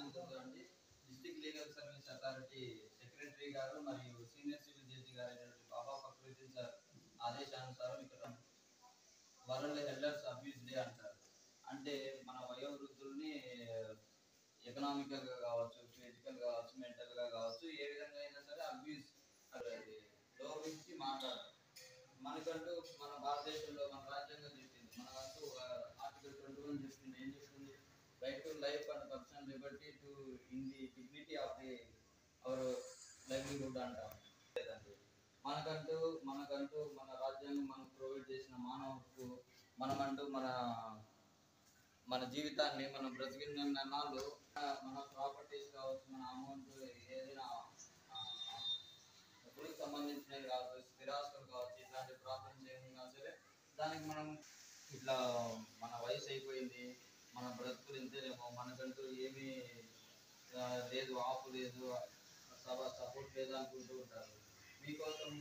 అండి district legal service authority secretary గారు మరియు సీనియర్ సివిల్ జడ్జి గారైనటువంటి బాబా ఫక్రుద్దీన్ సార్ ఆదేశానుసారం ఇక్కడ వరల్డ్ ఎల్డర్స్ అబ్యూస్ డే అంటారు. అంటే మన వయోవృద్ధుల్ని ఎకనామికల్ గా కావచ్చు, ఫిజికల్ గా కావచ్చు, మెంటల్ గా కావచ్చు, ఏ విధంగా అయినా సరే అబ్యూస్ గౌరవించి మాట్లాడాలి. మనకంటూ మన భారతదేశంలో మన రాజ్యాంగం చెప్పింది, మనకంటూ ఆర్టికల్ 21 చెప్తుంది. ఏం చెప్తుంది? Right to life and personal Liberty to in the dignity of the hour livelihood అంటాం. లేదండి, మనకంటూ మనకంటూ మన రాజ్యాంగం మనకు ప్రొవైడ్ చేసిన మానవ హక్కు, మనమంటూ మన మన జీవితాన్ని మనం బ్రతికిన నాళ్ళు మన ప్రాపర్టీస్ కావచ్చు, మన అమౌంట్ ఏదైనా డబ్బులకు సంబంధించినవి కావచ్చు, స్థిరాస్తులు కావచ్చు, ఇట్లాంటి ప్రాబ్లమ్స్ ఏమైనా సరే దానికి మనం ఇట్లా మన వయసు అయిపోయింది, మన బ్రతుకులు ఇంతేనేమో, మనకంటూ ఏమీ లేదు, ఆపు లేదు, సపోర్ట్ లేదు అనుకుంటూ ఉంటారు. మీకోసం